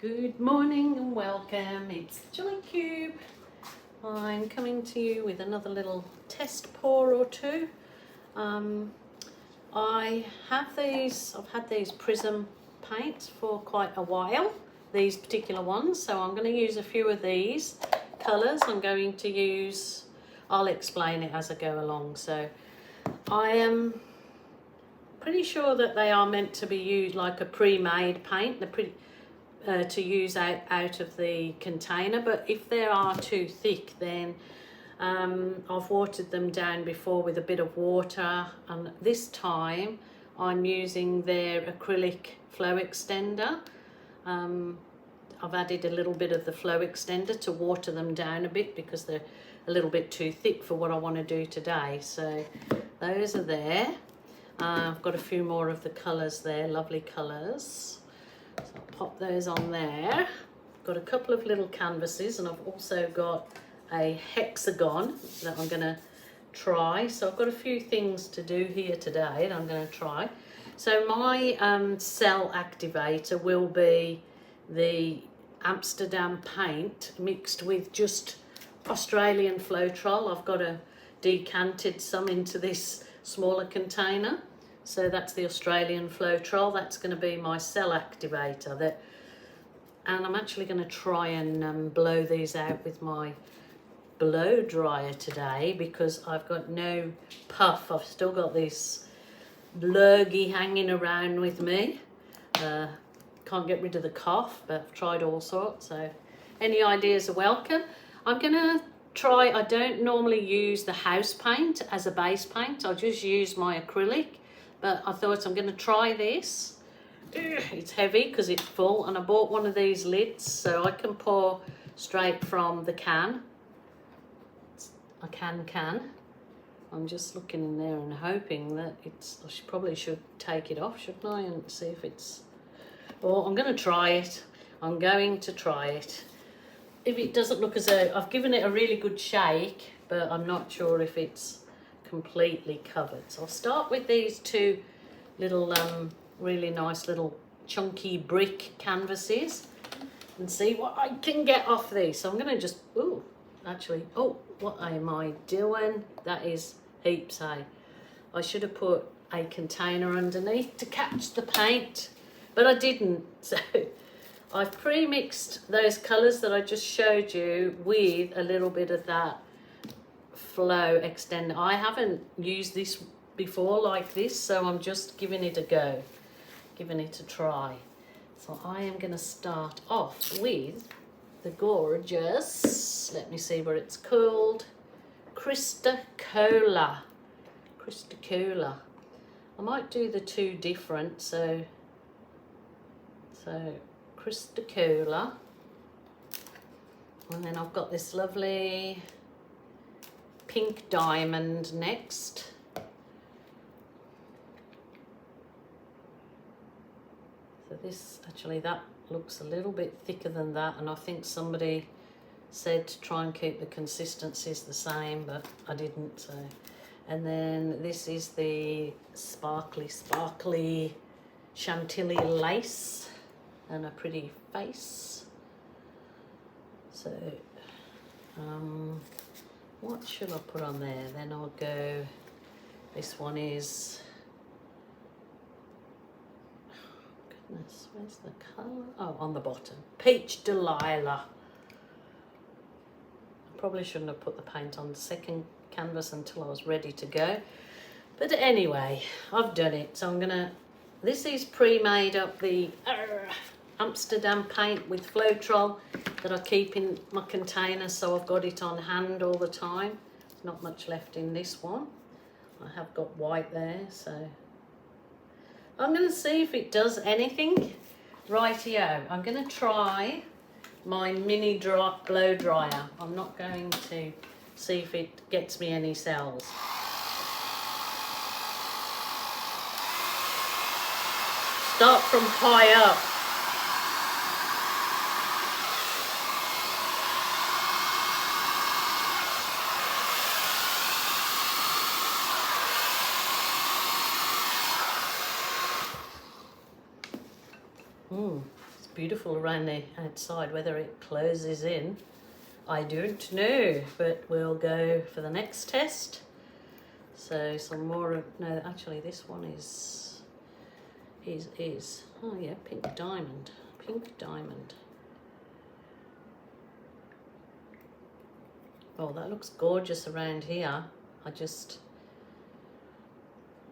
Good morning and welcome. It's Jolly Cube. I'm coming to you with another little test pour or two. I've had these PRIZM paints for quite a while, these particular ones, so I'm going to use a few of these colours. I'll explain it as I go along. So I am pretty sure that they are meant to be used like a pre-made paint. To use out of the container, but if they are too thick, then I've watered them down before with a bit of water, and this time I'm using their acrylic flow extender. I've added a little bit of the flow extender to water them down a bit because they're a little bit too thick for what I want to do today. So those are there. I've got a few more of the colours there, lovely colours. So I'll pop those on there. Got a couple of little canvases, and I've also got a hexagon that I'm going to try. So I've got a few things to do here today that I'm going to try. So my cell activator will be the Amsterdam paint mixed with just Australian Floetrol. I've got decanted some into this smaller container. So that's the Australian Floetrol. That's going to be my cell activator. And I'm actually going to try and blow these out with my blow dryer today because I've got no puff. I've still got this lurgy hanging around with me. Can't get rid of the cough, but I've tried all sorts. So any ideas are welcome. I'm going to try, I don't normally use the house paint as a base paint. I just use my acrylic. But I thought I'm going to try this. It's heavy because it's full, and I bought one of these lids so I can pour straight from the can. It's a can. I'm just looking in there and hoping that I probably should take it off, shouldn't I, and see if it's... Well, I'm going to try it. I'm going to try it. If it doesn't look as though... I've given it a really good shake, but I'm not sure if it's completely covered. So I'll start with these two little really nice little chunky brick canvases and see what I can get off these. So I'm going to just what am I doing? That is heaps, hey. I should have put a container underneath to catch the paint, but I didn't. So I've pre-mixed those colours that I just showed you with a little bit of that flow extender. I haven't used this before like this, so I'm just giving it a go, giving it a try. So I am going to start off with the gorgeous, let me see what it's called, Kristakola. I might do the two different, so Kristakola, and then I've got this lovely pink diamond next. So this, actually that looks a little bit thicker than that, and I think somebody said to try and keep the consistencies the same, but I didn't. So, and then this is the sparkly chantilly lace and a pretty face. So what should I put on there? Then I'll go, this one is, oh goodness, where's the colour? Oh, on the bottom, Peach Delilah. I probably shouldn't have put the paint on the second canvas until I was ready to go. But anyway, I've done it. So I'm gonna, this is pre-made up the Amsterdam paint with Floetrol that I keep in my container, so I've got it on hand all the time. There's not much left in this one. I have got white there, so I'm going to see if it does anything. Rightio, I'm going to try my mini blow dryer. I'm not going to see if it gets me any cells. Start from high up. It's beautiful around the outside. Whether it closes in, I don't know, but we'll go for the next test. So some more of, no, actually this one is, oh yeah, pink diamond. Oh, that looks gorgeous around here.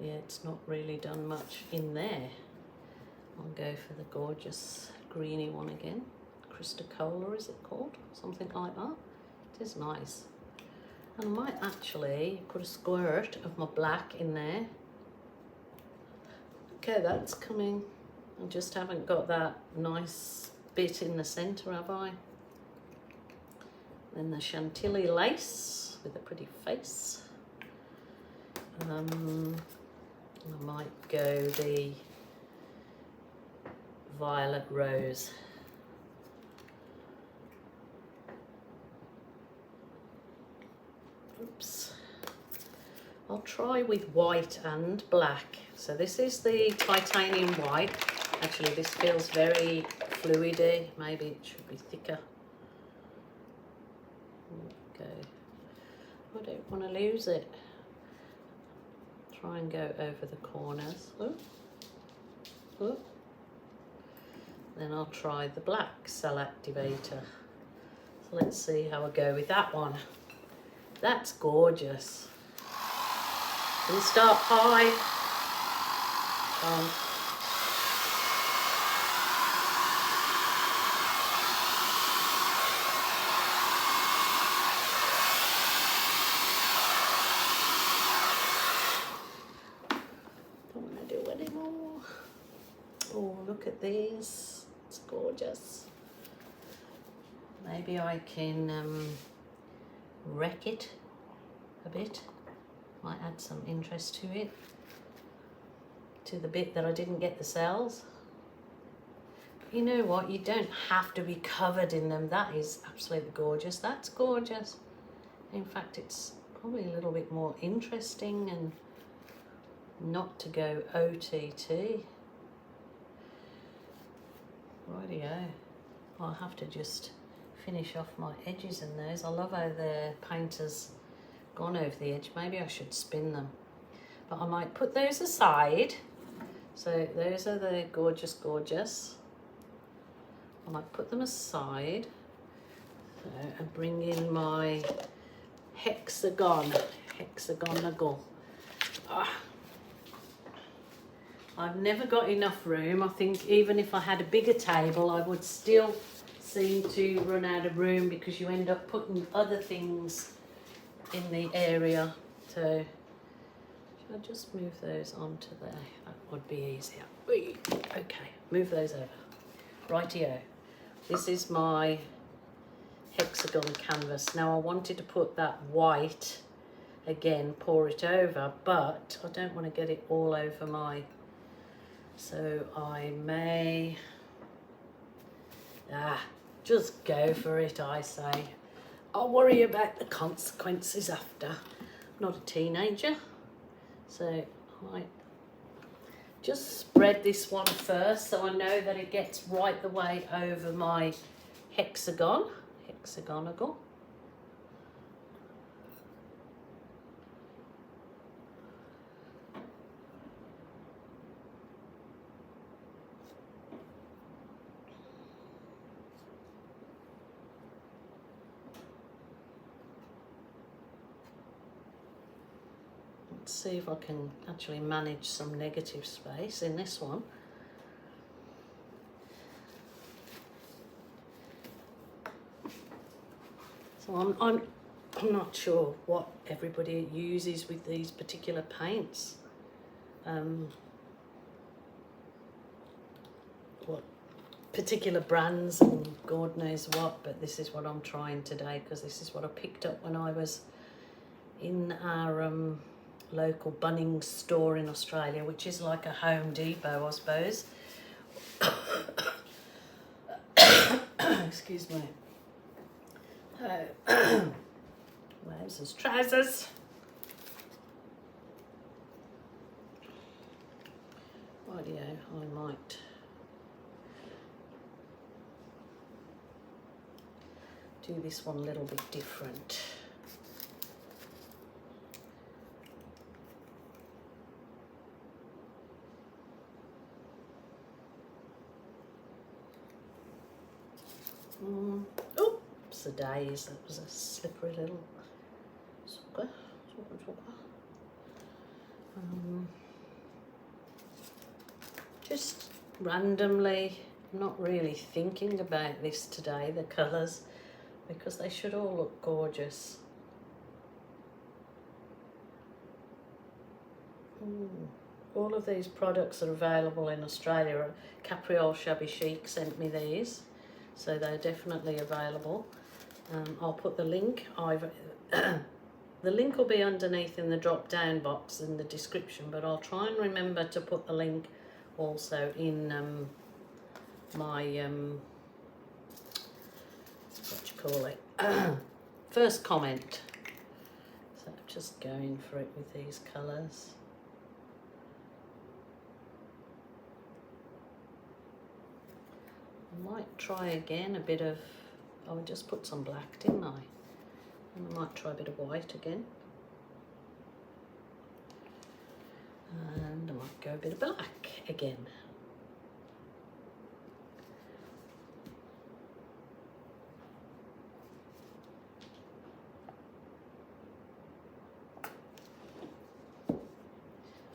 Yeah, it's not really done much in there. I'll go for the gorgeous greeny one again. Cristacola, is it called? Something like that. It is nice. And I might actually put a squirt of my black in there. Okay, that's coming. I just haven't got that nice bit in the centre, have I? Then the Chantilly lace with a pretty face. I might go the violet rose. Oops. I'll try with white and black. So this is the titanium white. Actually, this feels very fluidy. Maybe it should be thicker. Okay. I don't want to lose it. Try and go over the corners. Ooh. Ooh. Then I'll try the black cell activator. So let's see how I go with that one. That's gorgeous. Can you start high? Don't want to do any more. Oh, look at these. It's gorgeous. Maybe I can wreck it a bit. Might add some interest to it, to the bit that I didn't get the cells. But you know what, you don't have to be covered in them. That is absolutely gorgeous. That's gorgeous. In fact, it's probably a little bit more interesting and not to go OTT. Rightio. I'll have to just finish off my edges in those. I love how the painter's gone over the edge. Maybe I should spin them, but I might put those aside. So those are the gorgeous. I might put them aside. So, and bring in my hexagonal. I've never got enough room. I think even if I had a bigger table, I would still seem to run out of room because you end up putting other things in the area. So should I just move those onto there? That would be easier. Okay, move those over. Rightio. This is my hexagon canvas. Now I wanted to put that white again, pour it over, but I don't want to get it all over my, so I may just go for it, I say. I'll worry about the consequences after. I'm not a teenager, so I might just spread this one first so I know that it gets right the way over my hexagonal. Let's see if I can actually manage some negative space in this one. So I'm not sure what everybody uses with these particular paints. What particular brands and God knows what, but this is what I'm trying today because this is what I picked up when I was in our local Bunnings store in Australia, which is like a Home Depot, I suppose. Excuse me. Where's his trousers? Rightio, I might do this one a little bit different. Oops, the days, that was a slippery little sucker. Just randomly, not really thinking about this today, the colours, because they should all look gorgeous. All of these products are available in Australia. Capriole Shabby Chic sent me these, so they're definitely available. I'll put the link. The link will be underneath in the drop down box in the description, but I'll try and remember to put the link also in my what you call it, first comment. So I'm just going for it with these colours. I might try again a bit of, I just put some black, didn't I? And I might try a bit of white again. And I might go a bit of black again.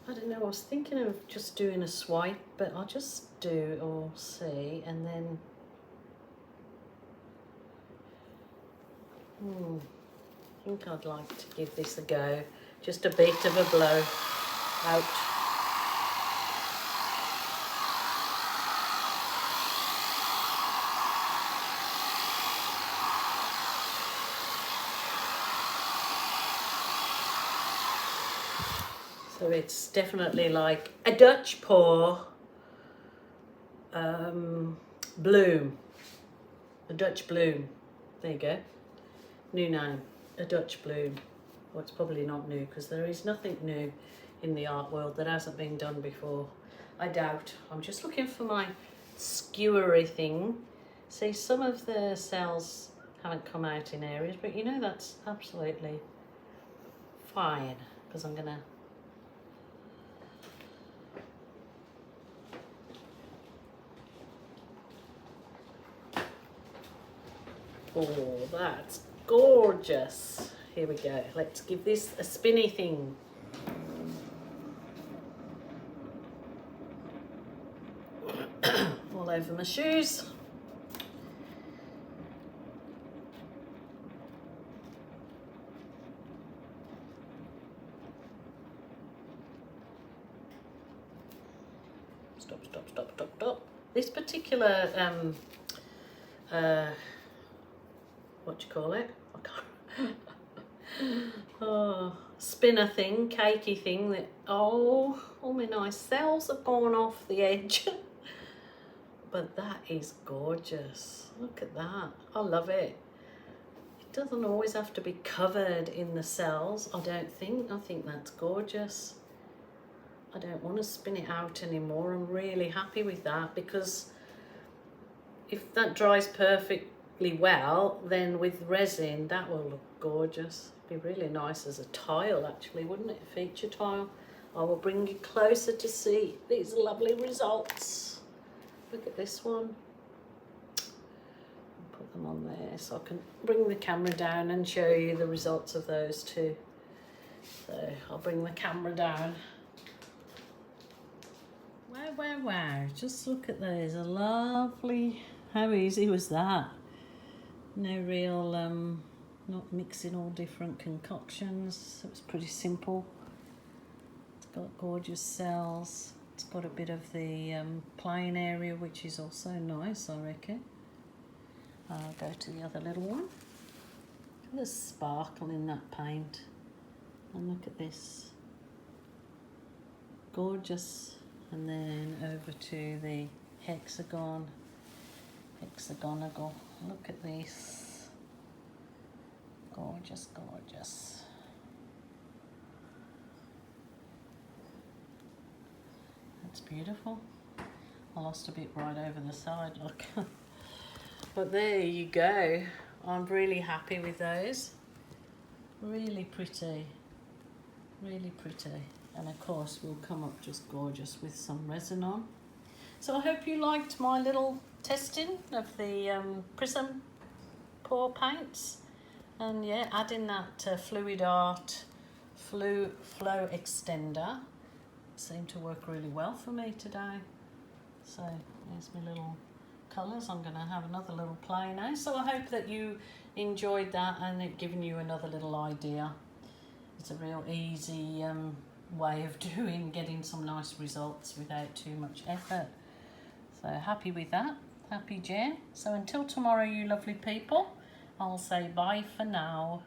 I don't know, I was thinking of just doing a swipe, but I'll just do or see, and then I think I'd like to give this a go. Just a bit of a blow out. So it's definitely like a Dutch pour bloom. A Dutch bloom. There you go. New name. A Dutch bloom. Well, it's probably not new because there is nothing new in the art world that hasn't been done before. I doubt. I'm just looking for my skewery thing. See, some of the cells haven't come out in areas, but you know that's absolutely fine because I'm gonna oh, that's gorgeous. Here we go. Let's give this a spinny thing. All over my shoes. Stop, stop, stop, stop, stop. This particular what do you call it? I can't. Oh, spinner thing, cakey thing that, oh, all my nice cells have gone off the edge. But that is gorgeous. Look at that. I love it. It doesn't always have to be covered in the cells, I don't think. I think that's gorgeous. I don't want to spin it out anymore. I'm really happy with that because if that dries perfectly well, then with resin, that will look gorgeous. Be really nice as a tile actually, wouldn't it? A feature tile. I will bring you closer to see these lovely results. Look at this one. Put them on there so I can bring the camera down and show you the results of those too. So I'll bring the camera down. Wow, wow, wow. Just look at those. A lovely, how easy was that? No real not mixing all different concoctions. It was pretty simple. It's got gorgeous cells. It's got a bit of the plain area, which is also nice, I reckon. I'll go to the other little one. Look at the sparkle in that paint. And look at this. Gorgeous. And then over to the hexagonal. Look at this. Gorgeous, gorgeous. That's beautiful. I lost a bit right over the side, look. But there you go. I'm really happy with those. Really pretty, really pretty. And of course we'll come up just gorgeous with some resin on. So I hope you liked my little testing of the PRIZM pour paints. And yeah, adding that Fluid Art flow extender seemed to work really well for me today. So there's my little colours. I'm going to have another little play now. So I hope that you enjoyed that and it given you another little idea. It's a real easy way of getting some nice results without too much effort. So happy with that. Happy Jen. So until tomorrow, you lovely people, I'll say bye for now.